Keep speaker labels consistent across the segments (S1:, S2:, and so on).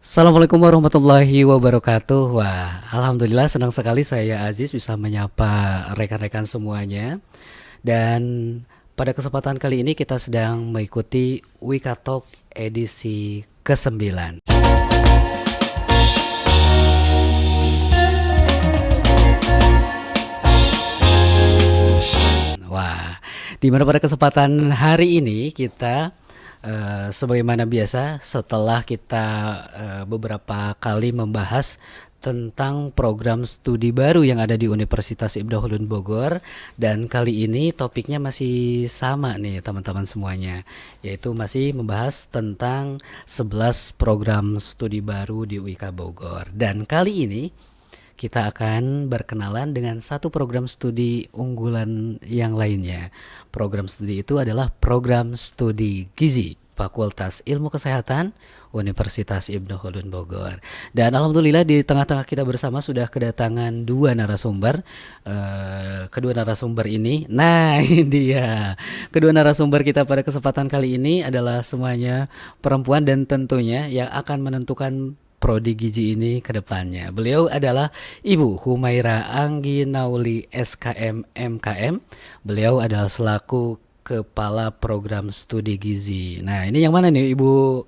S1: Assalamualaikum warahmatullahi wabarakatuh. Wah, alhamdulillah senang sekali saya Aziz bisa menyapa rekan-rekan semuanya. Dan pada kesempatan kali ini kita sedang mengikuti Wika Talk edisi ke-9. Wah, di mana pada kesempatan hari ini kita sebagaimana biasa setelah kita beberapa kali membahas tentang program studi baru yang ada di Universitas Ibnu Khaldun Bogor, dan kali ini topiknya masih sama nih teman-teman semuanya, yaitu masih membahas tentang 11 program studi baru di UIK Bogor. Dan kali ini kita akan berkenalan dengan satu program studi unggulan yang lainnya. Program studi itu adalah program studi Gizi Fakultas Ilmu Kesehatan Universitas Ibnu Khaldun Bogor. Dan alhamdulillah di tengah-tengah kita bersama sudah kedatangan dua narasumber. Kedua narasumber ini, nah ini dia. Kedua narasumber kita pada kesempatan kali ini adalah semuanya perempuan dan tentunya yang akan menentukan prodi gizi ini ke depannya. Beliau adalah Ibu Humaira Anggi Nauli SKM MKM. Beliau adalah selaku Kepala Program Studi Gizi. Nah, ini yang mana nih Ibu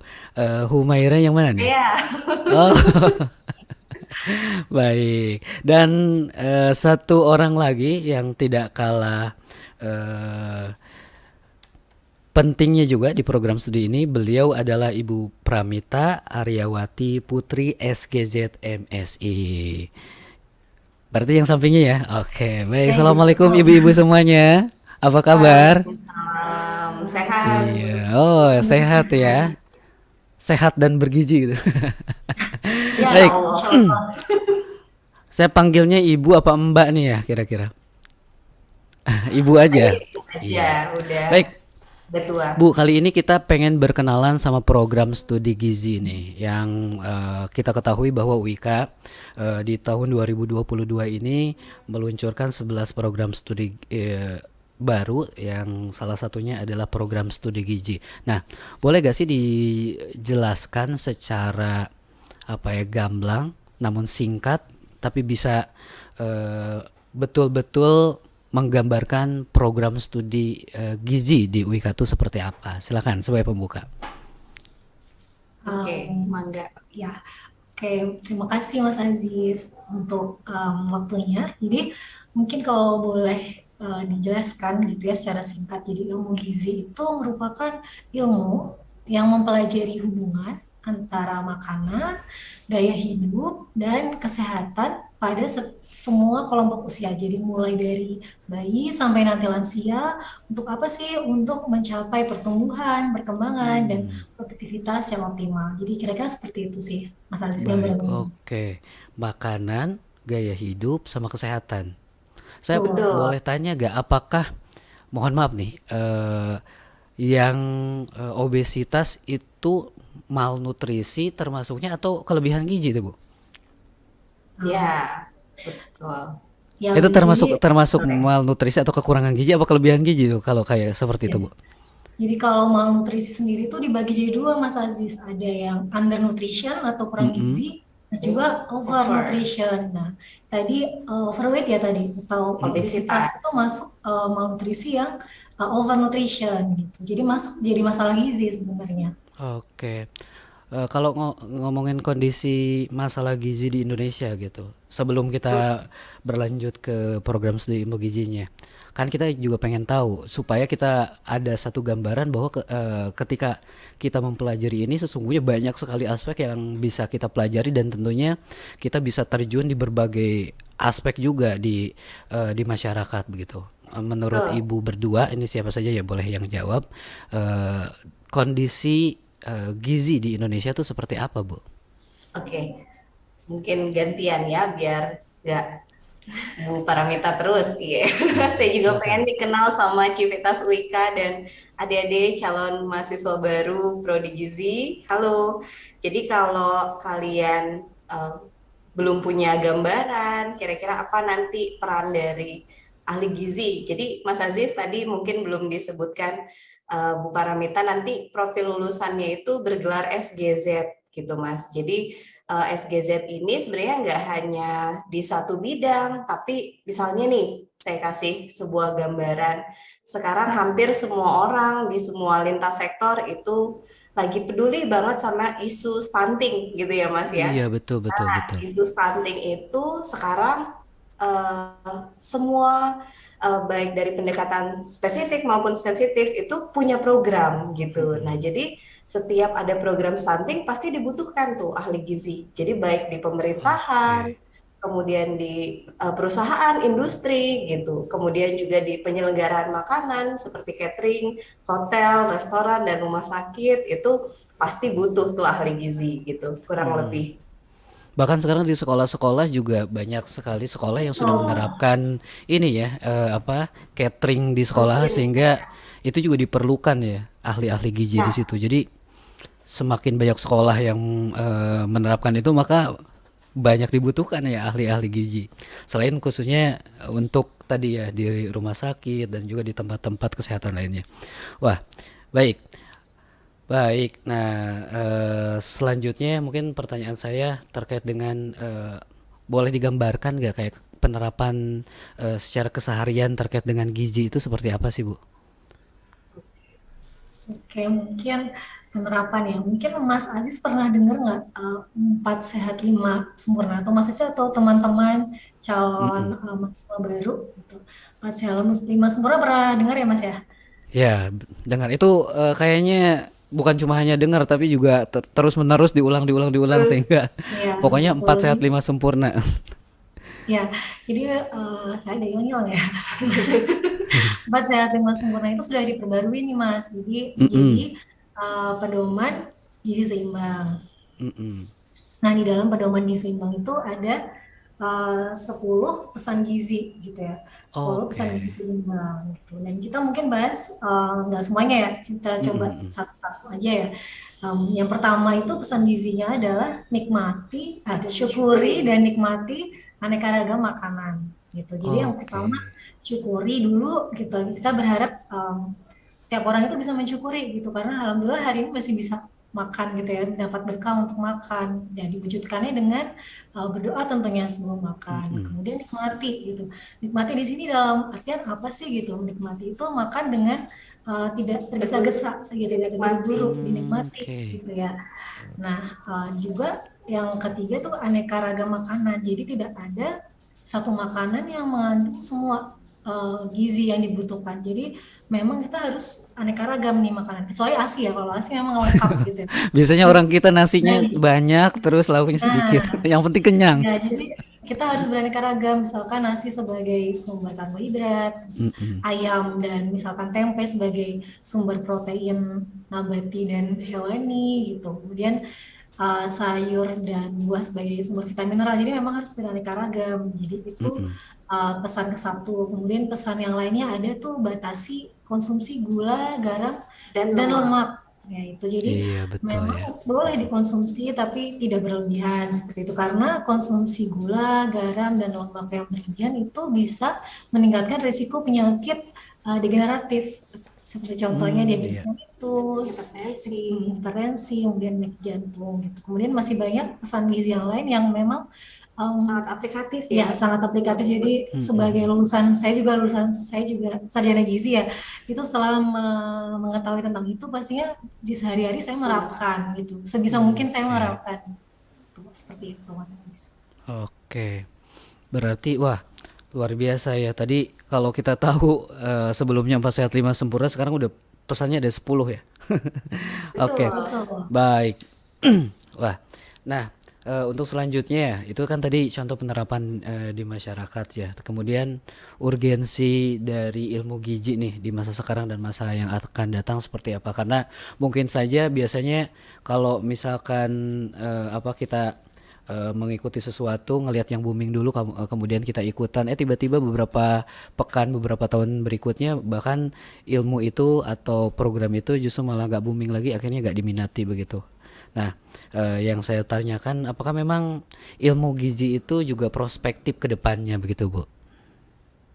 S1: Humaira, yang mana nih?
S2: Iya.
S1: Oh, baik. Dan satu orang lagi yang tidak kalah eh, pentingnya juga di program studi ini, beliau adalah Ibu Pramita Aryawati Putri SGZ MSI. Berarti yang sampingnya ya. Oke, baik.
S2: Ya gitu.
S1: Assalamualaikum ibu-ibu semuanya. Apa kabar?
S2: Waalaikumsalam. Sehat.
S1: Iya. Oh, sehat ya. Sehat dan bergizi gitu.
S2: Ya
S1: Baik.
S2: Allah.
S1: Saya panggilnya ibu apa mbak nih ya kira-kira? Ibu aja.
S2: Aja
S1: Iya.
S2: udah
S1: Baik.
S2: udah tua.
S1: Bu, kali ini kita pengen berkenalan sama program studi gizi nih, yang kita ketahui bahwa UIK di tahun 2022 ini meluncurkan 11 program studi baru, yang salah satunya adalah program studi gizi. Nah, boleh gak sih dijelaskan secara apa ya, gamblang namun singkat, tapi bisa betul-betul menggambarkan program studi gizi di UIK itu seperti apa? Silakan sebagai pembuka.
S2: Oke.
S3: Mangga, ya. Oke, terima kasih Mas Aziz untuk waktunya. Jadi mungkin kalau boleh dijelaskan gitu ya secara singkat. Jadi ilmu gizi itu merupakan ilmu yang mempelajari hubungan antara makanan, gaya hidup, dan kesehatan pada semua kelompok usia. Jadi mulai dari bayi sampai nanti lansia. Untuk apa sih? Untuk mencapai pertumbuhan, perkembangan, dan
S1: Hmm,
S3: produktivitas yang optimal. Jadi kira-kira seperti itu sih, Mas Aziz
S1: baik,
S3: gambarannya.
S1: oke. Makanan, gaya hidup, sama kesehatan. Saya
S3: Betul.
S2: Betul.
S1: boleh tanya gak, apakah, mohon maaf nih, yang obesitas itu malnutrisi termasuknya atau kelebihan gizi itu, Bu?
S3: Um,
S2: Ya, betul.
S3: yang
S1: Itu termasuk
S3: gizi,
S1: termasuk malnutrisi atau kekurangan gizi apa kelebihan gizi tuh kalau kayak seperti
S3: ya.
S1: itu, Bu?
S3: Jadi kalau malnutrisi sendiri itu dibagi jadi dua, Mas Aziz. Ada yang undernutrition atau kurang
S1: Mm-mm.
S3: gizi, dan juga
S2: Over.
S3: overnutrition. Nah, tadi overweight ya tadi, atau
S1: Mm-mm.
S3: obesitas itu
S2: Obesitas.
S3: masuk malnutrisi yang overnutrition gitu. Jadi masuk jadi masalah gizi sebenarnya.
S1: Oke. Kalau ngomongin kondisi masalah gizi di Indonesia gitu, sebelum kita berlanjut ke program studi ilmu gizinya, kan kita juga pengen tahu supaya kita ada satu gambaran bahwa ketika kita mempelajari ini sesungguhnya banyak sekali aspek yang bisa kita pelajari, dan tentunya kita bisa terjun di berbagai aspek juga di masyarakat begitu. Menurut
S2: Betul.
S1: ibu berdua, ini siapa saja ya boleh yang jawab, kondisi gizi di Indonesia tuh seperti apa, Bu?
S2: Oke. Mungkin gantian ya biar nggak Bu Paramita terus. Iya.
S1: Iya,
S2: Saya juga pengen
S1: silakan.
S2: dikenal sama Civitas Wika dan adik-adik calon mahasiswa baru Prodi Gizi. Halo. Jadi kalau kalian eh, belum punya gambaran, kira-kira apa nanti peran dari ahli gizi. Jadi Mas Aziz tadi mungkin belum disebutkan Bu Paramita nanti profil lulusannya itu bergelar SGZ. gitu Mas. Jadi SGZ ini sebenarnya nggak hanya di satu bidang, tapi misalnya nih saya kasih sebuah gambaran. Sekarang hampir semua orang di semua lintas sektor itu lagi peduli banget sama isu stunting gitu ya Mas ya.
S1: Iya, betul betul betul.
S2: Isu stunting itu sekarang semua baik dari pendekatan spesifik maupun sensitif itu punya program gitu. Nah,
S1: Mm-mm.
S2: jadi setiap ada program stunting pasti dibutuhkan tuh ahli gizi. Jadi baik di pemerintahan,
S1: Oke.
S2: kemudian di perusahaan, industri gitu. Kemudian juga di penyelenggaraan makanan seperti catering, hotel, restoran dan rumah sakit itu pasti butuh tuh ahli gizi gitu, kurang
S1: Mm.
S2: lebih.
S1: Bahkan sekarang di sekolah-sekolah juga banyak sekali sekolah yang sudah
S3: Oh,
S1: menerapkan ini ya, apa, catering di sekolah
S2: Mungkin
S1: sehingga itu juga diperlukan ya ahli-ahli gizi di
S2: ya.
S1: situ. Jadi semakin banyak sekolah yang menerapkan itu maka banyak dibutuhkan ya ahli-ahli gizi. Selain khususnya untuk tadi ya di rumah sakit dan juga di tempat-tempat kesehatan lainnya. Wah, baik. Baik. Nah, selanjutnya mungkin pertanyaan saya terkait dengan boleh digambarkan nggak kayak penerapan secara keseharian terkait dengan gizi itu seperti apa sih, Bu?
S3: oke, mungkin penerapan ya. Mungkin Mas Aziz pernah dengar nggak 4 sehat 5 sempurna atau Mas Aziz atau teman-teman calon
S1: Mm-mm.
S3: mahasiswa baru gitu. 4 sehat 5 sempurna pernah dengar ya Mas ya?
S1: Ya, dengar itu kayaknya bukan cuma hanya dengar tapi juga terus-menerus diulang
S3: Terus
S1: sehingga
S3: ya
S1: pokoknya
S3: betul.
S1: 4 sehat 5 sempurna.
S3: Ya, jadi saya ada yang hilang ya. 4 sehat 5 sempurna itu sudah diperbarui nih Mas. Jadi menjadi
S1: Mm-mm.
S3: pedoman gizi seimbang.
S1: Mm-mm.
S3: Nah, di dalam pedoman gizi seimbang itu ada 10 pesan gizi gitu ya. 10 pesan gizi
S1: Oke.
S3: seimbang gitu. Dan kita mungkin bahas nggak semuanya ya, kita coba
S1: Mm-mm.
S3: satu-satu aja ya. Yang pertama itu pesan gizinya adalah nikmati, syukuri
S2: Syukuri.
S3: dan nikmati aneka ragam makanan gitu. Jadi yang pertama
S1: Oke.
S3: syukuri dulu gitu. Kita berharap setiap orang itu bisa mensyukuri gitu karena alhamdulillah hari ini masih bisa makan gitu ya, dapat berkah untuk makan. Dan diwujudkannya dengan berdoa tentunya sebelum makan. Nah,
S1: Mm-mm.
S3: kemudian nikmati gitu. Nikmati di sini dalam artian apa sih gitu? Nikmati itu makan dengan tidak
S2: Betul,
S3: tergesa-gesa gitu, tidak
S2: dinikmati.
S3: terburu-buru, dinikmati
S1: Oke.
S3: gitu ya. Nah, juga yang ketiga tuh aneka ragam makanan. Jadi tidak ada satu makanan yang mengandung semua gizi yang dibutuhkan. Jadi memang kita harus aneka ragam nih makanan. Kecuali ASI ya, kalau ASI memang lengkap gitu ya.
S1: Biasanya
S3: Jadi
S1: orang kita nasinya
S3: dari,
S1: banyak terus lauknya sedikit.
S3: nah,
S1: Yang penting kenyang.
S3: ya jadi kita harus beraneka ragam. Misalkan nasi sebagai sumber karbohidrat,
S1: Mm-mm.
S3: ayam dan misalkan tempe sebagai sumber protein nabati dan hewani gitu. Kemudian sayur dan buah sebagai sumber vitamin mineral. Jadi memang harus beraneka ragam. Jadi itu
S1: Mm-mm.
S3: pesan ke satu. Kemudian pesan yang lainnya ada tuh batasi konsumsi gula, garam,
S2: Dan
S3: dan
S2: lemak.
S3: lemak. Ya itu. Jadi
S1: Iya betul
S3: memang
S1: ya.
S3: boleh dikonsumsi tapi tidak berlebihan seperti itu. Karena konsumsi gula, garam, dan lemak yang berlebihan itu bisa meningkatkan risiko penyakit degeneratif. Seperti contohnya diabetes
S1: Iya.
S3: mellitus,
S2: Hipertensi.
S3: hipertensi, kemudian penyakit jantung gitu. Kemudian masih banyak pesan gizi yang lain yang memang
S2: Sangat
S3: um,
S2: aplikatif
S3: ya
S2: ya.
S3: sangat aplikatif. Jadi sebagai
S1: Mm-mm.
S3: lulusan saya juga sarjana gizi ya. Itu setelah mengetahui tentang itu pastinya di sehari-hari saya menerapkan gitu. Sebisa mungkin saya
S1: Oke.
S3: menerapkan. Tuh, seperti itu Mas Agus.
S1: Oke. Berarti wah luar biasa ya. Tadi kalau kita tahu sebelumnya 4 sehat 5 sempurna sekarang udah pesannya ada 10 ya. Oke.
S2: Betul.
S3: Betul.
S1: Baik. Wah. Nah, untuk selanjutnya ya, itu kan tadi contoh penerapan di masyarakat ya. Kemudian urgensi dari ilmu gizi nih di masa sekarang dan masa yang akan datang seperti apa? Karena mungkin saja biasanya kalau misalkan apa kita mengikuti sesuatu, ngelihat yang booming dulu, kemudian kita ikutan, tiba-tiba beberapa pekan, beberapa tahun berikutnya bahkan ilmu itu atau program itu justru malah nggak booming lagi, akhirnya nggak diminati begitu. Nah, yang saya tanyakan, apakah memang ilmu gizi itu juga prospektif ke depannya begitu, Bu?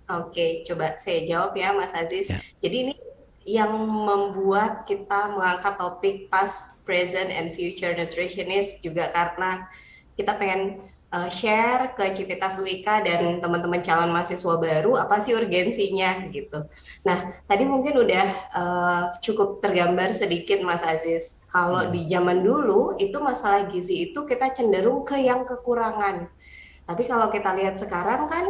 S2: Oke, coba saya jawab ya Mas Aziz.
S1: Ya.
S2: Jadi ini yang membuat kita mengangkat topik past, present, and future nutritionist juga karena kita pengen share ke Civitas UIK dan teman-teman calon mahasiswa baru apa sih urgensinya gitu. Nah, tadi mungkin udah cukup tergambar sedikit Mas Aziz. Kalau di zaman dulu itu masalah gizi itu kita cenderung ke yang kekurangan. Tapi kalau kita lihat sekarang kan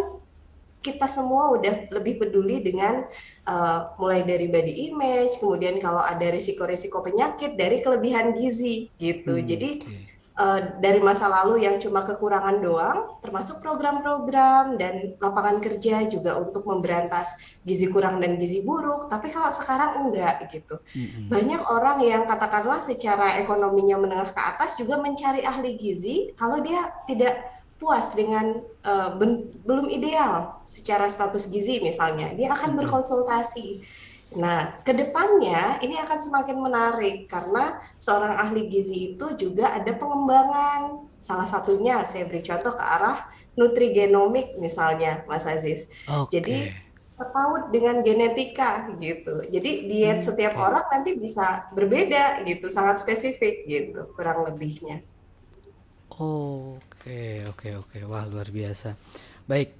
S2: kita semua udah lebih peduli dengan mulai dari body image, kemudian kalau ada risiko-risiko penyakit dari kelebihan gizi gitu. Jadi
S1: Oke.
S2: dari masa lalu yang cuma kekurangan doang, termasuk program-program dan lapangan kerja juga untuk memberantas gizi kurang dan gizi buruk. Tapi kalau sekarang enggak gitu.
S1: Mm-mm.
S2: Banyak orang yang katakanlah secara ekonominya menengah ke atas juga mencari ahli gizi kalau dia tidak puas dengan belum ideal secara status gizi misalnya, dia akan
S1: Mm-mm.
S2: berkonsultasi. Nah, kedepannya ini akan semakin menarik karena seorang ahli gizi itu juga ada pengembangan. Salah satunya saya beri contoh ke arah nutrigenomik misalnya, Mas Aziz. Jadi
S1: Oke.
S2: terpaut dengan genetika gitu. Jadi diet setiap
S1: Oke.
S2: orang nanti bisa berbeda gitu, sangat spesifik gitu, kurang lebihnya.
S1: Oke, oke, oke. Wah, luar biasa. Baik,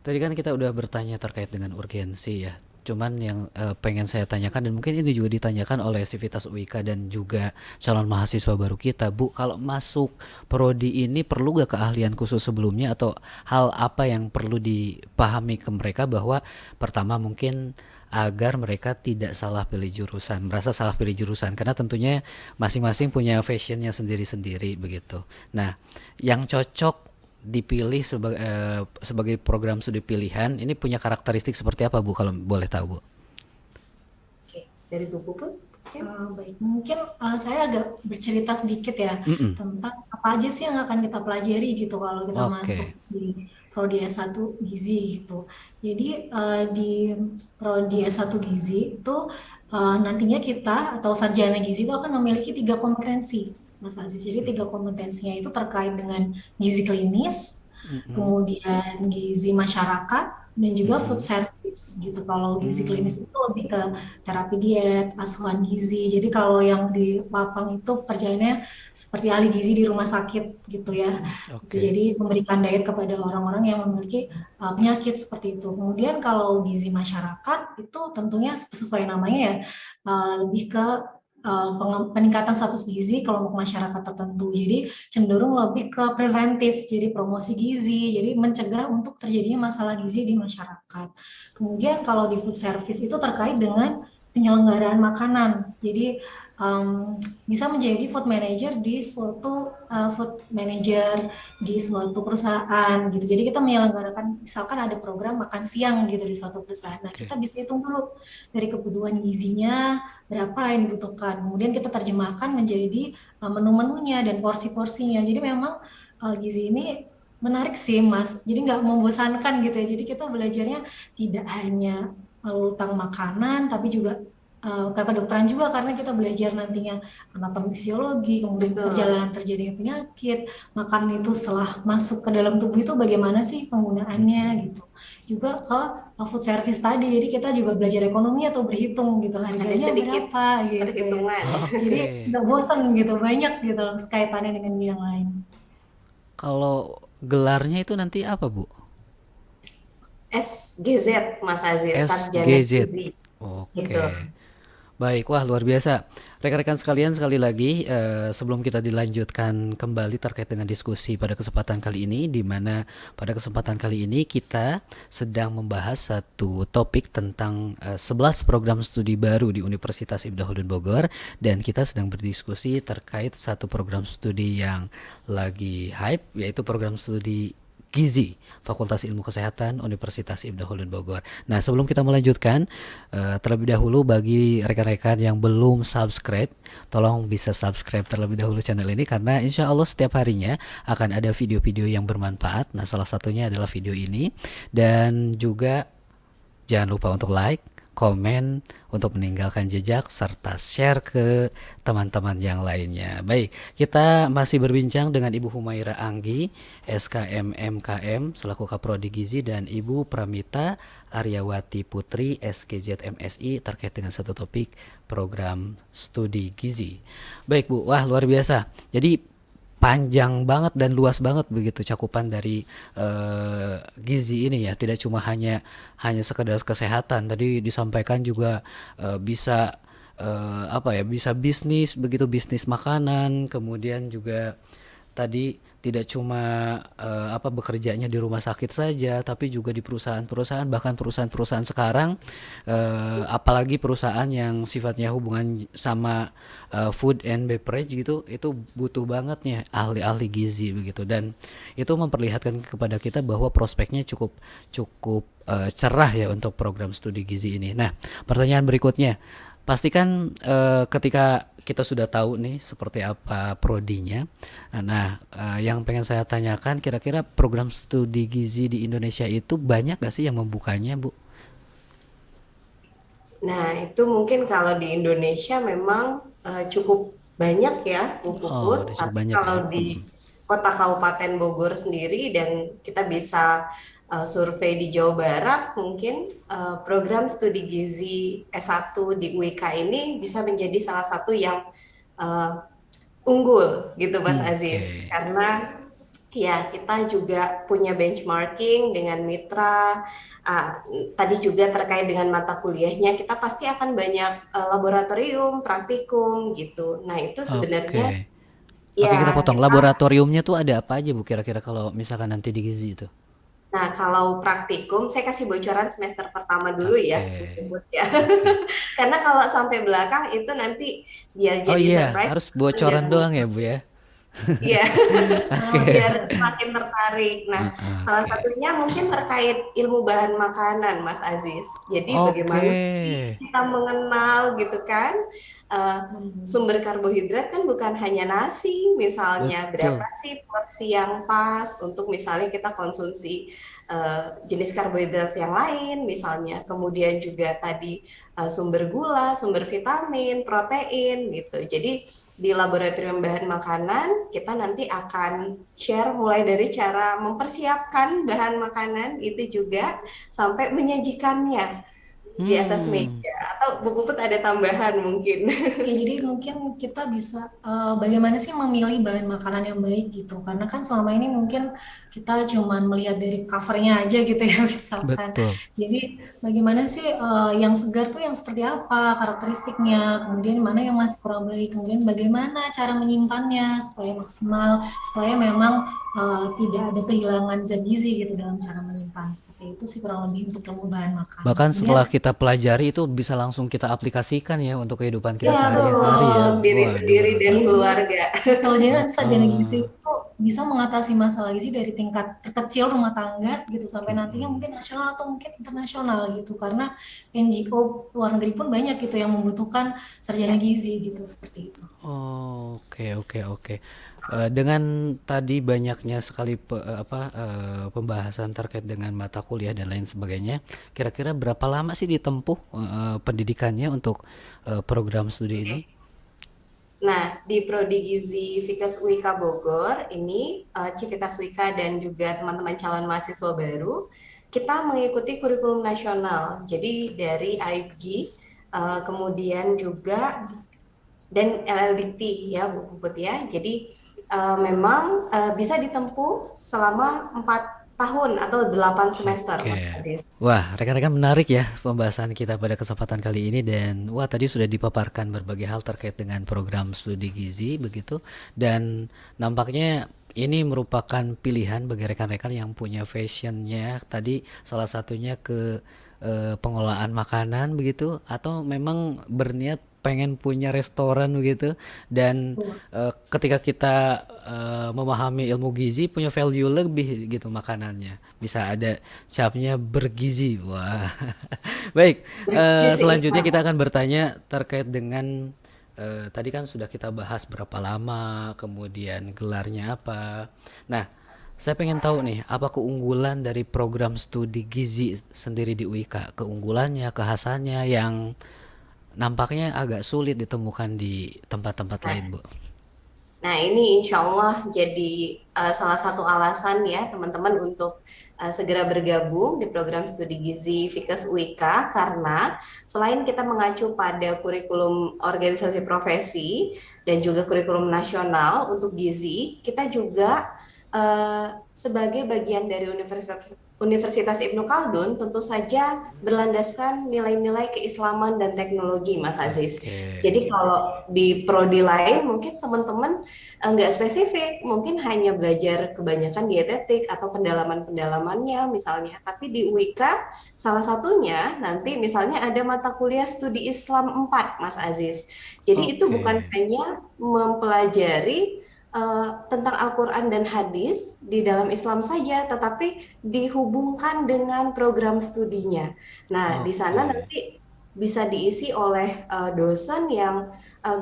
S1: tadi kan kita udah bertanya terkait dengan urgensi ya. Cuman yang pengen saya tanyakan dan mungkin ini juga ditanyakan oleh Sivitas UIK dan juga calon mahasiswa baru kita, Bu, kalau masuk prodi ini perlu gak keahlian khusus sebelumnya atau hal apa yang perlu dipahami ke mereka bahwa pertama mungkin agar mereka tidak salah pilih jurusan, merasa salah pilih jurusan karena tentunya masing-masing punya fashionnya sendiri-sendiri begitu. Nah, yang cocok dipilih sebagai program studi pilihan ini punya karakteristik seperti apa Bu kalau boleh tahu Bu?
S2: Oke, dari Bu Puput mungkin.
S3: Baik, mungkin saya agak bercerita sedikit ya
S1: Mm-mm.
S3: tentang apa aja sih yang akan kita pelajari gitu kalau kita masuk
S1: Oke.
S3: di Prodi S1 Gizi gitu. Jadi di Prodi S1 Gizi itu nantinya kita atau sarjana gizi itu akan memiliki 3 kompetensi, Mas Aziz. Jadi 3 kompetensinya itu terkait dengan gizi klinis,
S1: Mm-mm.
S3: kemudian gizi masyarakat, dan juga food
S1: Mm-mm.
S3: service gitu. Kalau gizi klinis
S1: Hmm.
S3: itu lebih ke terapi diet, asuhan gizi. Jadi kalau yang di lapang itu pekerjaannya seperti ahli gizi di rumah sakit gitu ya. Gitu.
S1: Oke.
S3: Jadi memberikan diet kepada orang-orang yang memiliki penyakit seperti itu. Kemudian kalau gizi masyarakat itu tentunya sesuai namanya ya lebih ke peningkatan status gizi kelompok masyarakat tertentu. Jadi cenderung lebih ke preventif, jadi promosi gizi, jadi mencegah untuk terjadinya masalah gizi di masyarakat. Kemudian kalau di food service itu terkait dengan penyelenggaraan makanan. Jadi bisa menjadi food manager di suatu food manager di suatu perusahaan gitu. Jadi kita menyelenggarakan misalkan ada program makan siang gitu di suatu perusahaan. Nah,
S1: Oke.
S3: kita bisa hitung dulu dari kebutuhan gizinya berapa yang dibutuhkan. Kemudian kita terjemahkan menjadi menu-menunya dan porsi-porsinya. Jadi memang gizi ini menarik sih, Mas. Jadi nggak membosankan gitu ya. Jadi kita belajarnya tidak hanya tentang makanan, tapi juga ke kedokteran juga karena kita belajar nantinya anatomi fisiologi, kemudian
S2: Betul.
S3: perjalanan terjadinya penyakit, makan itu setelah masuk ke dalam tubuh itu bagaimana sih penggunaannya gitu. Juga ke food service tadi, jadi kita juga belajar ekonomi atau berhitung gitu
S2: Ada
S3: harganya
S2: sedikit
S3: berapa gitu ya.
S2: perhitungan.
S3: Jadi
S1: Oke.
S3: nggak bosan gitu, banyak gitu kaitannya dengan bidang lain.
S1: Kalau gelarnya itu nanti apa Bu?
S2: SGZ Mas Aziz, Sarjana
S1: SGZ.
S2: Gizi. Gitu.
S1: Oke. Baik, wah luar biasa. Rekan-rekan sekalian, sekali lagi sebelum kita dilanjutkan kembali terkait dengan diskusi pada kesempatan kali ini, di mana pada kesempatan kali ini kita sedang membahas satu topik tentang 11 program studi baru di Universitas Ibnu Khaldun Bogor, dan kita sedang berdiskusi terkait satu program studi yang lagi hype, yaitu program studi Gizi, Fakultas Ilmu Kesehatan Universitas Ibnu Khaldun Bogor. Nah, sebelum kita melanjutkan, terlebih dahulu bagi rekan-rekan yang belum subscribe, tolong bisa subscribe terlebih dahulu channel ini karena insya Allah setiap harinya akan ada video-video yang bermanfaat. Nah, salah satunya adalah video ini dan juga jangan lupa untuk like, komen, untuk meninggalkan jejak, serta share ke teman-teman yang lainnya. Baik, kita masih berbincang dengan Ibu Humaira Anggi, SKM MKM selaku Kaprodi Gizi, dan Ibu Pramita Aryawati Putri, SKJ MSI, terkait dengan satu topik program studi gizi. Baik Bu, wah luar biasa. Jadi panjang banget dan luas banget begitu cakupan dari gizi ini ya. Tidak cuma hanya sekedar kesehatan. Tadi disampaikan juga bisa apa ya, bisa bisnis begitu, bisnis makanan, kemudian juga tadi tidak cuma apa bekerjanya di rumah sakit saja, tapi juga di perusahaan-perusahaan, bahkan perusahaan-perusahaan sekarang, apalagi perusahaan yang sifatnya hubungan sama food and beverage gitu, itu butuh banget nih ahli-ahli gizi begitu, dan itu memperlihatkan kepada kita bahwa prospeknya cukup cukup cerah ya untuk program studi gizi ini. Nah, pertanyaan berikutnya, pastikan ketika kita sudah tahu nih seperti apa prodinya. Nah, yang pengen saya tanyakan, kira-kira program studi gizi di Indonesia itu banyak gak sih yang membukanya, Bu?
S2: Nah, itu mungkin kalau di Indonesia memang cukup banyak ya, Bu
S1: Oh,
S2: Puput.
S1: udah cukup
S2: Tapi
S1: banyak ya.
S2: kalau di kota Kabupaten Bogor sendiri dan kita bisa survei di Jawa Barat, mungkin program studi gizi S1 di UIK ini bisa menjadi salah satu yang eh, unggul gitu Mas Aziz.
S1: Oke.
S2: Karena ya, kita juga punya benchmarking dengan mitra. Tadi juga terkait dengan mata kuliahnya, kita pasti akan banyak laboratorium, praktikum gitu. Nah, itu sebenarnya
S1: Oke. Oke, kita
S2: ya
S1: potong.
S2: kita.
S1: Laboratoriumnya tuh ada apa aja, Bu, kira-kira kalau misalkan nanti di gizi itu?
S2: Nah, kalau praktikum, saya kasih bocoran semester pertama dulu ya, Bu
S1: Oke.
S2: Puput ya.
S1: Oke.
S2: Karena kalau sampai belakang itu nanti biar
S1: Oh
S2: jadi
S1: iya,
S2: surprise
S1: harus
S2: dan
S1: bocoran doang ya, Bu ya.
S2: iya,
S1: Oke.
S2: biar semakin tertarik. Nah, salah
S1: Oke.
S2: satunya mungkin terkait ilmu bahan makanan, Mas Aziz. Jadi
S1: Oke.
S2: bagaimana sih kita mengenal gitu kan, eh,
S3: Hmm.
S2: sumber karbohidrat kan bukan hanya nasi, misalnya berapa
S1: Betul.
S2: sih porsi yang pas untuk misalnya kita konsumsi jenis karbohidrat yang lain, misalnya. Kemudian juga tadi sumber gula, sumber vitamin, protein gitu. Jadi di laboratorium bahan makanan, kita nanti akan share mulai dari cara mempersiapkan bahan makanan itu juga sampai menyajikannya di atas
S1: Hmm.
S2: meja. Atau Bu Puput ada tambahan mungkin.
S3: Ya, jadi mungkin kita bisa bagaimana sih memilih bahan makanan yang baik gitu. Karena kan selama ini mungkin kita cuman melihat dari covernya aja gitu ya misalkan.
S1: Betul.
S3: Jadi bagaimana sih yang segar tuh yang seperti apa karakteristiknya, kemudian mana yang masih kurang baik, kemudian bagaimana cara menyimpannya supaya maksimal, supaya memang tidak ada kehilangan zat gizi gitu dalam cara menyimpan. Seperti itu sih kurang lebih untuk ilmu bahan makanan.
S1: Bahkan setelah
S3: Kemudian
S1: kita pelajari itu bisa langsung kita aplikasikan ya untuk kehidupan kita
S3: ya
S1: sehari-hari
S3: betul.
S1: ya.
S2: Betul, diri
S1: Waduh,
S2: sendiri
S1: bener
S2: dan
S1: banget.
S2: keluarga.
S3: Betul, jadi nanti sarjana gizi
S1: Heeh.
S3: itu bisa mengatasi masalah gizi dari tingkat terkecil rumah tangga gitu sampai nantinya mungkin nasional atau mungkin internasional gitu karena NGO luar negeri pun banyak gitu yang membutuhkan sarjana
S2: Ya.
S3: gizi gitu seperti itu.
S1: Oke, oke, oke. Dengan tadi banyaknya sekali pembahasan terkait dengan mata kuliah dan lain sebagainya, kira-kira berapa lama sih ditempuh pendidikannya untuk program studi ini?
S2: Nah, di Prodi Gizi Fikes UIK Bogor ini Civitas Wika dan juga teman-teman calon mahasiswa baru, kita mengikuti kurikulum nasional. Jadi dari AIPGI, kemudian juga dan LLDT ya Bu Puput ya. Jadi memang bisa ditempuh selama 4 tahun atau 8 semester, Mas
S1: Oke.
S2: Aziz.
S1: Wah, rekan-rekan, menarik ya pembahasan kita pada kesempatan kali ini, dan wah tadi sudah dipaparkan berbagai hal terkait dengan program studi gizi begitu, dan nampaknya ini merupakan pilihan bagi rekan-rekan yang punya passionnya tadi, salah satunya ke pengolahan makanan begitu, atau memang berniat pengen punya restoran begitu, dan ketika kita memahami ilmu gizi, punya value lebih gitu makanannya, bisa ada capnya bergizi. Wah. Baik,
S2: Bergizi,
S1: selanjutnya kita akan bertanya terkait dengan tadi kan sudah kita bahas berapa lama, kemudian gelarnya apa. Nah, Saya pengen tahu nih, apa keunggulan dari program studi gizi sendiri di UIK? Keunggulannya, kekhasannya yang nampaknya agak sulit ditemukan di tempat-tempat lain,
S2: Nah,
S1: Bu.
S2: Nah, ini insya Allah jadi salah satu alasan ya teman-teman untuk segera bergabung di program studi gizi Fikes UIK karena selain kita mengacu pada kurikulum organisasi profesi dan juga kurikulum nasional untuk gizi, kita juga sebagai bagian dari Universitas Ibnu Khaldun tentu saja berlandaskan nilai-nilai keislaman dan teknologi, Mas Aziz.
S1: Oke.
S2: Jadi kalau di prodi lain mungkin teman-teman nggak spesifik, mungkin hanya belajar kebanyakan dietetik atau pendalaman-pendalamannya misalnya. Tapi di UIK salah satunya nanti misalnya ada mata kuliah studi Islam 4, Mas Aziz. Jadi itu bukan
S1: Oke.
S2: hanya mempelajari tentang Al-Quran dan hadis di dalam Islam saja, tetapi dihubungkan dengan program studinya. Nah, di sana
S1: Oke.
S2: nanti bisa diisi oleh dosen yang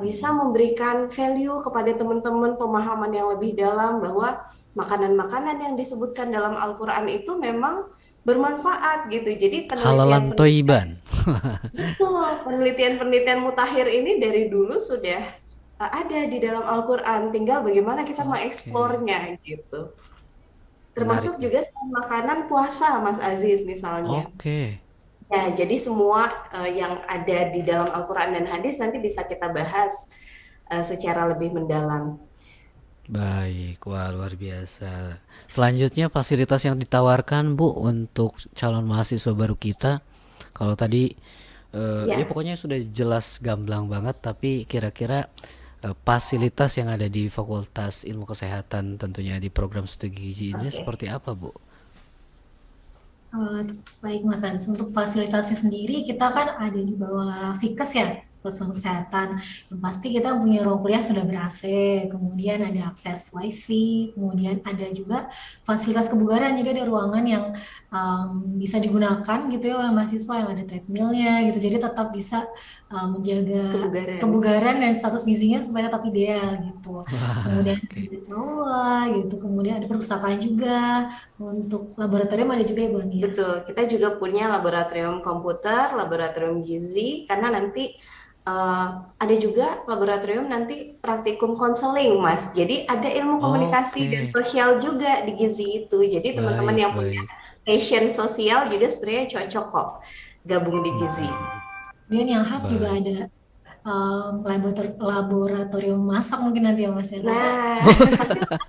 S2: bisa memberikan value kepada teman-teman pemahaman yang lebih dalam bahwa makanan-makanan yang disebutkan dalam Al-Quran itu memang bermanfaat gitu. Jadi
S1: Halalan
S2: penelitian-penelitian
S1: Toiban.
S2: betul, penelitian-penelitian mutakhir ini dari dulu sudah ada di dalam Al-Quran, tinggal bagaimana kita
S1: Oke.
S2: mengeksplornya gitu.
S1: Menarik
S2: Termasuk
S1: nih.
S2: juga selain makanan puasa, Mas Aziz misalnya.
S1: Oke.
S2: Ya, jadi semua yang ada di dalam Al-Quran dan hadis nanti bisa kita bahas secara lebih mendalam.
S1: Baik, wah luar biasa. Selanjutnya fasilitas yang ditawarkan Bu untuk calon mahasiswa baru kita. Kalau tadi ya
S2: Ya,
S1: pokoknya sudah jelas gamblang banget, tapi kira-kira fasilitas yang ada di Fakultas Ilmu Kesehatan tentunya di program studi gizi ini
S2: oke.
S1: seperti apa, Bu?
S3: Eh, Baik Mas Hans, untuk fasilitasnya sendiri kita kan ada di bawah Fikes ya, Fasilitas Kesehatan. Yang pasti kita punya ruang kuliah sudah ber-AC, kemudian ada akses WiFi, kemudian ada juga fasilitas kebugaran. Jadi ada ruangan yang bisa digunakan gitu ya oleh mahasiswa yang ada treadmillnya gitu. Jadi tetap bisa menjaga
S2: Kebugaran.
S3: kebugaran dan status gizinya supaya tetap ideal gitu.
S1: Wah,
S3: Kemudian
S1: oke.
S3: ada aula gitu, kemudian ada perpustakaan juga. Untuk laboratorium ada juga ya Bang ya.
S2: Betul, kita juga punya laboratorium komputer, laboratorium gizi, karena nanti ada juga laboratorium nanti praktikum konseling, Mas. Jadi ada ilmu komunikasi dan
S1: Oke.
S2: sosial juga di gizi itu. Jadi teman-teman
S1: Baik,
S2: yang punya
S1: baik.
S2: passion sosial juga sebenarnya cocok kok gabung di gizi.
S1: Mhm.
S3: Kemudian yang khas juga
S1: Baik.
S3: ada laboratorium masak mungkin nanti ya Mas ya. Karena
S2: Nah,
S3: pasti kalau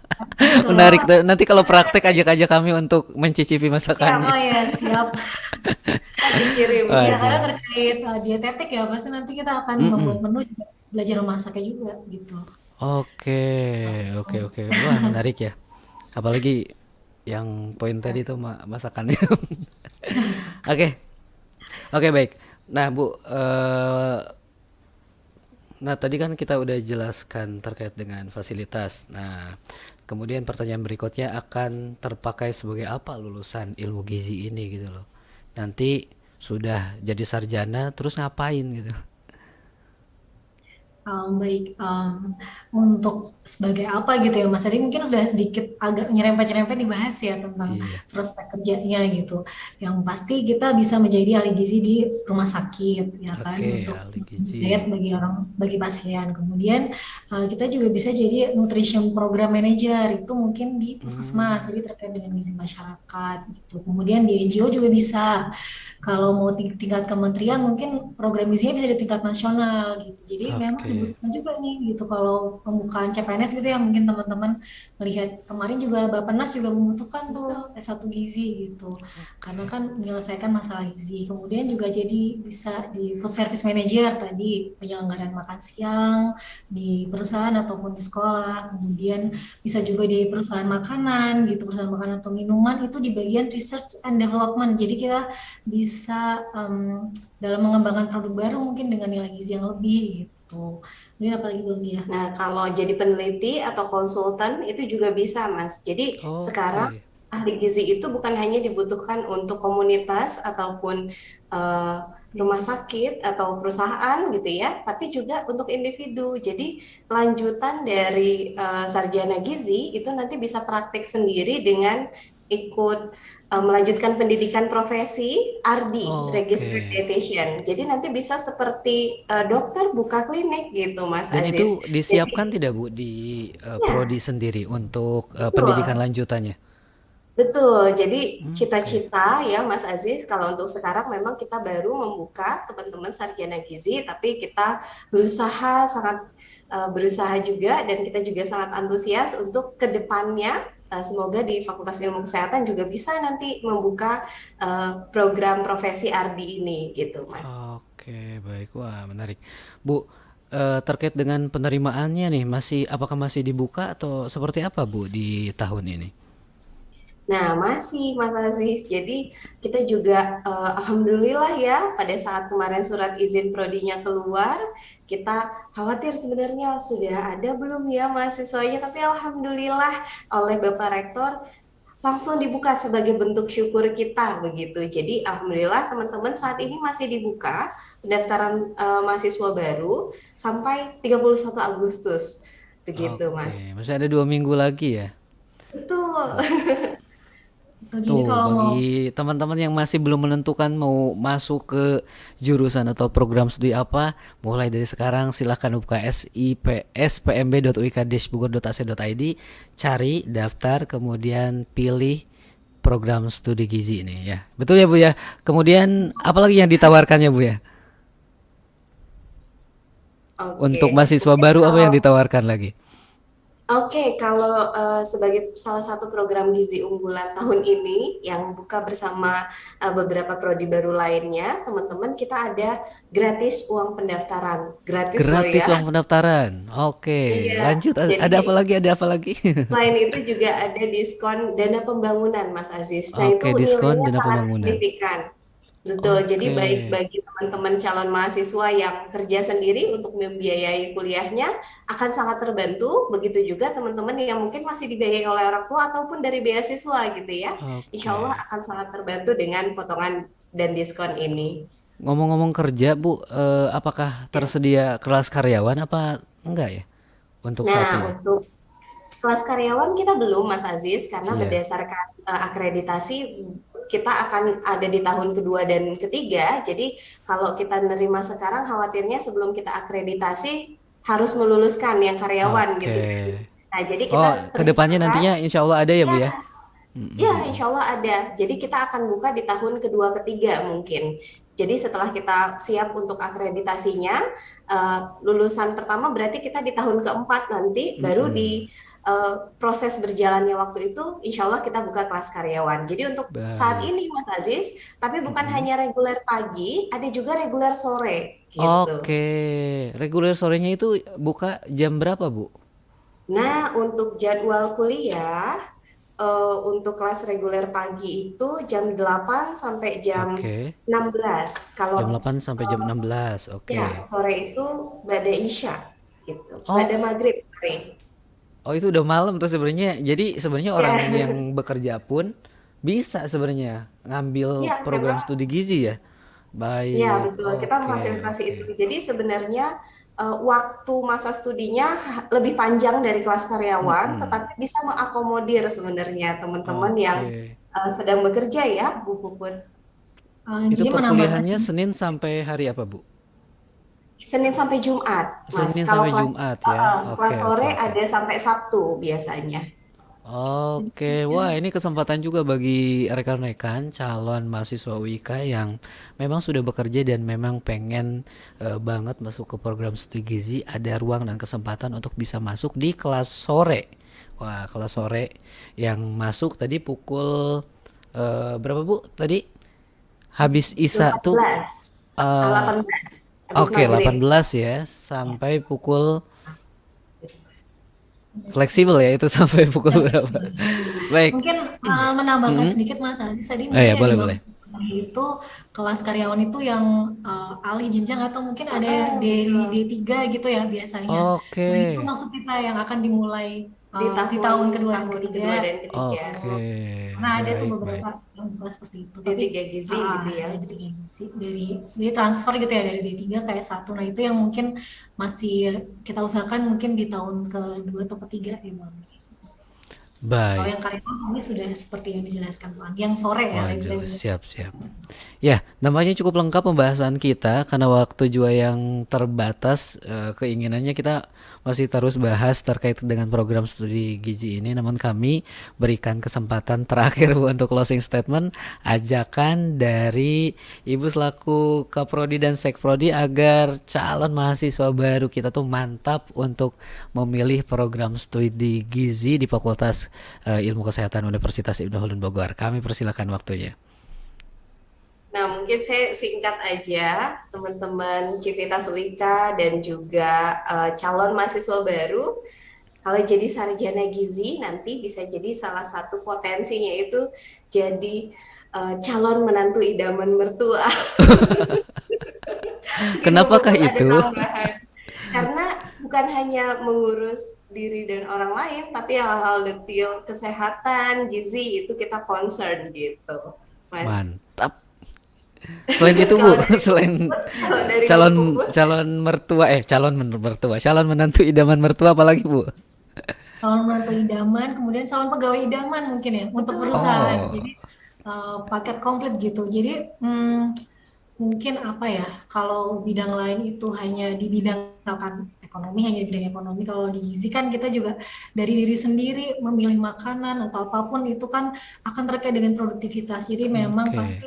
S1: Menarik. Nanti kalau praktek ajak-ajak kami untuk mencicipi
S3: siap,
S1: masakannya.
S3: oh ya siap.
S2: dikirim.
S3: Ya karena
S1: Waduh.
S3: terkait dietetik ya pasti nanti kita akan membuat
S1: Mm-mm.
S3: menu juga belajar memasaknya juga gitu.
S1: Oke, oke,
S3: Oh.
S1: oke. Wah, menarik ya. Apalagi yang poin tadi tuh masakannya. Oke, oke baik. Nah, Bu, nah tadi kan kita udah jelaskan terkait dengan fasilitas. Nah, kemudian pertanyaan berikutnya akan terpakai sebagai apa lulusan ilmu gizi ini gitu loh. Nanti sudah jadi sarjana terus ngapain gitu.
S3: Baik, untuk sebagai apa gitu ya Mas, tadi mungkin sudah sedikit agak nyerempet-nyerempet dibahas ya tentang
S1: Iya.
S3: prospek kerjanya gitu. Yang pasti kita bisa menjadi ahli gizi di rumah sakit ya kan
S1: Oke,
S3: untuk
S1: ahli gizi.
S3: diet bagi orang bagi pasien. Kemudian kita juga bisa jadi nutrition program manager itu mungkin di
S1: Hmm,
S3: puskesmas jadi terkait dengan gizi masyarakat gitu. Kemudian di NGO juga bisa. Kalau mau tingkat kementerian mungkin program gizinya bisa di tingkat nasional gitu. Jadi memang
S1: oke.
S3: dibutuhkan juga nih gitu kalau pembukaan CPNS gitu ya mungkin teman-teman melihat kemarin juga Bappenas juga membutuhkan tuh S1 gizi gitu. Karena
S1: Oke.
S3: kan menyelesaikan masalah gizi. Kemudian juga jadi bisa di food service manager tadi penyelenggaraan makan siang di perusahaan ataupun di sekolah. Kemudian bisa juga di perusahaan makanan gitu, perusahaan makanan atau minuman itu di bagian research and development. Jadi kita bisa dalam mengembangkan produk baru mungkin dengan nilai gizi yang lebih gitu. Kemudian apalagi lagi ya?
S2: Nah, kalau jadi peneliti atau konsultan itu juga bisa, Mas. Jadi sekarang
S1: Oke.
S2: ahli gizi itu bukan hanya dibutuhkan untuk komunitas ataupun rumah
S3: Yes.
S2: sakit atau perusahaan gitu ya, tapi juga untuk individu. Jadi lanjutan dari sarjana gizi itu nanti bisa praktik sendiri dengan ikut melanjutkan pendidikan profesi RD, Registered
S1: Oke.
S2: Dietitian. Jadi nanti bisa seperti dokter buka klinik gitu, Mas
S1: Dan
S2: Aziz.
S1: itu disiapkan
S2: Jadi
S1: tidak Bu di
S2: ya,
S1: prodi sendiri untuk pendidikan
S2: betul.
S1: lanjutannya?
S2: Betul, jadi
S1: Oke.
S2: cita-cita ya Mas Aziz, kalau untuk sekarang memang kita baru membuka teman-teman sarjana gizi, tapi kita berusaha sangat berusaha juga dan kita juga sangat antusias untuk kedepannya semoga di Fakultas Ilmu Kesehatan juga bisa nanti membuka program profesi RD ini gitu Mas.
S1: Oke, baik. Wah, menarik. Bu, terkait dengan penerimaannya nih, apakah masih dibuka atau seperti apa Bu di tahun ini?
S2: Nah, masih Mas Aziz. Jadi kita juga alhamdulillah ya pada saat kemarin surat izin prodinya keluar, kita khawatir sebenarnya sudah ada belum ya mahasiswanya, tapi alhamdulillah oleh Bapak Rektor langsung dibuka sebagai bentuk syukur kita begitu. Jadi alhamdulillah teman-teman saat ini masih dibuka pendaftaran mahasiswa baru sampai 31 Agustus. Begitu, Mas.
S1: Oke, masih ada 2 minggu lagi ya.
S2: Betul.
S1: Tuh,
S3: Betul. Jadi
S1: tuh
S3: kalau mau
S1: bagi teman-teman yang masih belum menentukan mau masuk ke jurusan atau program studi apa, mulai dari sekarang silahkan buka spmb.uik-bogor.ac.id, cari, daftar, kemudian pilih program studi gizi ini ya. Betul ya Bu ya. Kemudian apalagi yang ditawarkannya Bu ya?
S2: Oke.
S1: Untuk mahasiswa
S2: Mungkin
S1: baru apa
S2: kalau
S1: yang ditawarkan lagi?
S2: Oke, kalau sebagai salah satu program gizi unggulan tahun ini yang buka bersama beberapa prodi baru lainnya, teman-teman kita ada gratis uang pendaftaran. Gratis loh
S1: Gratis
S2: ya.
S1: uang pendaftaran. Oke,
S2: Iya.
S1: lanjut.
S2: Jadi
S1: Ada apa lagi? Ada apa lagi?
S2: selain itu juga ada diskon dana pembangunan, Mas Aziz. Nah, itu
S1: Oke, diskon
S2: nilainya
S1: dana
S2: sangat
S1: pembangunan.
S2: signifikan. Betul, jadi
S1: Oke.
S2: baik bagi teman-teman calon mahasiswa yang kerja sendiri untuk membiayai kuliahnya akan sangat terbantu. Begitu juga teman-teman yang mungkin masih dibiayai oleh orang tua ataupun dari beasiswa gitu ya. Insya Allah
S1: Oke.
S2: akan sangat terbantu dengan potongan dan diskon ini.
S1: Ngomong-ngomong kerja, Bu, apakah
S2: Ya.
S1: tersedia kelas karyawan apa enggak ya untuk saat
S2: Nah,
S1: ini?
S2: untuk kelas karyawan kita belum, Mas Aziz, karena
S1: Iya.
S2: berdasarkan akreditasi kita akan ada di tahun kedua dan ketiga. Jadi kalau kita nerima sekarang, khawatirnya sebelum kita akreditasi harus meluluskan yang karyawan gitu
S1: Oke.
S2: kan. Nah, jadi kita
S1: Oh, kedepannya
S2: persiapkan,
S1: nantinya insya Allah ada ya, Bu
S2: ya,
S1: ya?
S2: ya,
S1: Mm-mm.
S2: insya Allah ada. Jadi kita akan buka di tahun kedua ketiga mungkin. Jadi setelah kita siap untuk akreditasinya, lulusan pertama berarti kita di tahun keempat nanti baru
S1: Mm-mm.
S2: di proses berjalannya waktu itu, insya Allah kita buka kelas karyawan. Jadi untuk saat
S1: Baik.
S2: ini Mas Aziz, tapi bukan
S1: Mm-mm.
S2: hanya reguler pagi, ada juga reguler sore gitu.
S1: Oke, reguler sorenya itu buka jam berapa, Bu?
S2: Nah, untuk jadwal kuliah, untuk kelas reguler pagi itu jam 8 sampai jam
S1: Oke,
S2: 16.
S1: jam
S2: Kalau
S1: 8 sampai jam 16. Oke.
S2: ya sore itu bada Isya gitu. Bada
S1: Oh,
S2: maghrib, sorry.
S1: oh itu udah malam tuh sebenarnya. Jadi sebenarnya orang
S2: Ya,
S1: yang bekerja pun bisa sebenarnya ngambil
S2: ya
S1: program
S2: memang.
S1: studi gizi ya.
S2: Ya,
S1: Baik,
S2: betul. Kita
S1: oke,
S2: memfasilitasi
S1: oke.
S2: itu. Jadi sebenarnya waktu masa studinya lebih panjang dari kelas karyawan,
S1: Mm-mm.
S2: tetapi bisa mengakomodir sebenarnya teman-teman yang
S1: Oke.
S2: sedang bekerja ya, Bu Puput.
S1: Itu
S3: jadi menambahkan
S1: perkuliahannya
S3: sedikit.
S1: Senin sampai hari apa, Bu?
S2: Senin sampai Jumat, Mas.
S1: Senin
S2: Kalau
S1: sampai Jumat ya.
S2: kelas
S1: Oke, oke,
S2: sore
S1: oke.
S2: ada sampai Sabtu biasanya.
S1: Oke, wah ini kesempatan juga bagi rekan-rekan calon mahasiswa UIK yang memang sudah bekerja dan memang pengen banget masuk ke program studi gizi, ada ruang dan kesempatan untuk bisa masuk di kelas sore. Wah, kelas sore yang masuk tadi pukul berapa Bu? Tadi habis Isa tuh
S2: 18,
S1: eh
S2: 18 habis
S1: oke,
S2: maghrib.
S1: 18 ya sampai pukul fleksibel ya itu sampai pukul berapa? Baik.
S3: Mungkin menambahkan
S1: Mm-mm.
S3: sedikit Mas Aziz tadi
S1: Oh
S3: mungkin
S1: ya,
S3: yang
S1: boleh boleh.
S3: dimaksud itu kelas karyawan itu yang alih jenjang atau mungkin ada
S2: Heeh,
S3: dari
S2: betul.
S3: D3 gitu ya biasanya.
S1: Oke.
S3: Nah itu maksud kita yang akan dimulai
S2: di
S3: di tahun kedua dan
S2: tahun
S3: ketiga.
S2: kedua dan ketiga.
S1: Oke,
S3: Karena ada tuh
S1: baik, baik.
S3: beberapa yang buka seperti itu.
S2: D3
S3: Tapi
S2: gizi gitu ya.
S3: ada tiga gizi dari transfer gitu ya dari D3 kayak satu. Nah itu yang mungkin masih kita usahakan mungkin di tahun kedua atau ketiga ya Bang. Kalau
S1: Baik.
S3: yang karyawan ini sudah seperti yang dijelaskan Bang. Yang sore ya
S1: Waduh,
S3: reguler.
S1: siap, siap. Ya, nampaknya cukup lengkap pembahasan kita karena waktu juga yang terbatas. Keinginannya kita masih terus bahas terkait dengan program studi gizi ini, namun kami berikan kesempatan terakhir Bu, untuk closing statement, ajakan dari Ibu selaku Kaprodi dan Sekprodi agar calon mahasiswa baru kita tuh mantap untuk memilih program studi gizi di Fakultas Ilmu Kesehatan Universitas Ibnu Khaldun Bogor. Kami persilakan waktunya.
S2: Nah, mungkin saya singkat aja, teman-teman Civitas UIKA dan juga calon mahasiswa baru, kalau jadi sarjana gizi nanti bisa jadi salah satu potensinya itu jadi calon menantu idaman mertua. Mungkin
S1: Kenapakah
S2: teman-teman ada
S1: itu?
S2: tambahan. Karena bukan hanya mengurus diri dan orang lain, tapi hal-hal detail kesehatan, gizi itu kita concern gitu, Mas.
S1: Mantap. Selain itu Bu,
S2: Kalau dari
S1: selain
S2: kalau dari Bu
S1: calon
S2: Puput,
S1: calon mertua calon menantu idaman mertua apalagi Bu?
S3: Calon menantu idaman, kemudian calon pegawai idaman mungkin ya untuk perusahaan.
S1: Oh,
S3: Jadi paket komplit gitu. Jadi mungkin apa ya? Kalau bidang lain itu hanya di bidang misalkan ekonomi hanya di bidang ekonomi. Kalau di gizi kan kita juga dari diri sendiri memilih makanan atau apapun itu kan akan terkait dengan produktivitas. Jadi memang
S1: oke.
S3: pasti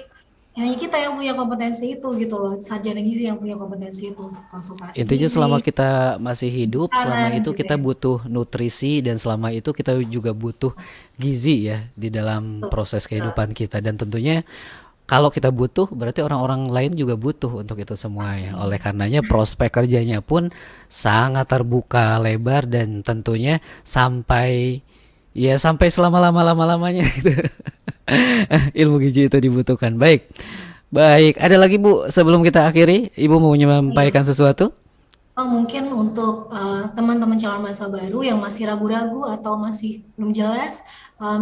S3: hanya kita yang punya kompetensi itu gitu loh. Sarjana gizi yang punya kompetensi itu untuk konsultasi
S1: Intinya selama
S3: gizi,
S1: kita masih hidup, selama
S3: makanan
S1: itu
S3: gitu
S1: kita
S3: ya.
S1: butuh nutrisi dan selama itu kita juga butuh gizi ya di dalam
S3: Betul.
S1: proses kehidupan kita dan tentunya kalau kita butuh berarti orang-orang lain juga butuh untuk itu semua ya.
S3: Pasti.
S1: Oleh karenanya prospek kerjanya pun sangat terbuka lebar dan tentunya sampai selama-lama-lamanya gitu. Ilmu gizi itu dibutuhkan. Baik. Baik, ada lagi Bu sebelum kita akhiri, Ibu mau
S3: Iya.
S1: menyampaikan sesuatu?
S3: Mungkin untuk teman-teman calon mahasiswa baru yang masih ragu-ragu atau masih belum jelas,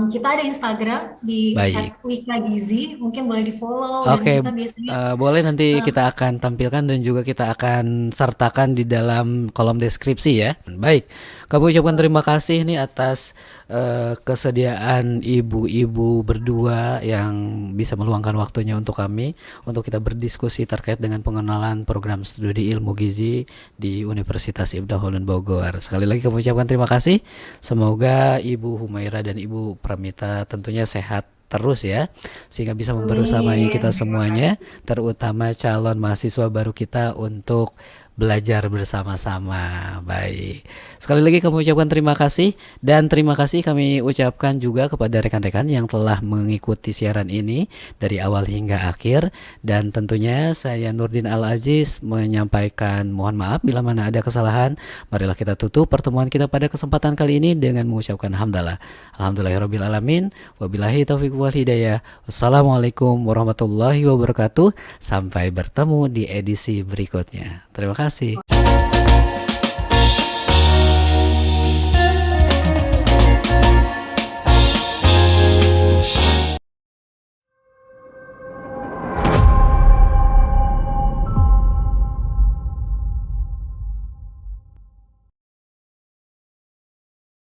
S3: kita ada Instagram di
S1: Baik.
S3: @wikagizi, mungkin boleh di-follow dan
S1: Oke,
S3: kita biasanya
S1: boleh nanti
S3: eh,
S1: kita akan tampilkan dan juga kita akan sertakan di dalam kolom deskripsi ya. Baik, kami ucapkan terima kasih nih atas kesediaan ibu-ibu berdua yang bisa meluangkan waktunya untuk kami, untuk kita berdiskusi terkait dengan pengenalan program studi ilmu gizi di Universitas Ibnu Khaldun Bogor. Sekali lagi kami ucapkan terima kasih. Semoga Ibu Humaira dan Ibu Pramita tentunya sehat terus ya sehingga bisa membersamai
S3: amin.
S1: kita
S3: Terima
S1: semuanya
S3: kasih.
S1: terutama calon mahasiswa baru kita untuk belajar bersama-sama. Baik. Sekali lagi kami ucapkan terima kasih dan terima kasih kami ucapkan juga kepada rekan-rekan yang telah mengikuti siaran ini dari awal hingga akhir dan tentunya saya Nurdin Al Aziz menyampaikan mohon maaf bila mana ada kesalahan. Marilah kita tutup pertemuan kita pada kesempatan kali ini dengan mengucapkan hamdalah. Alhamdulillahirabbil alamin. Wabillahi taufiq wal hidayah. Wassalamualaikum warahmatullahi wabarakatuh. Sampai bertemu di edisi berikutnya. Terima kasih.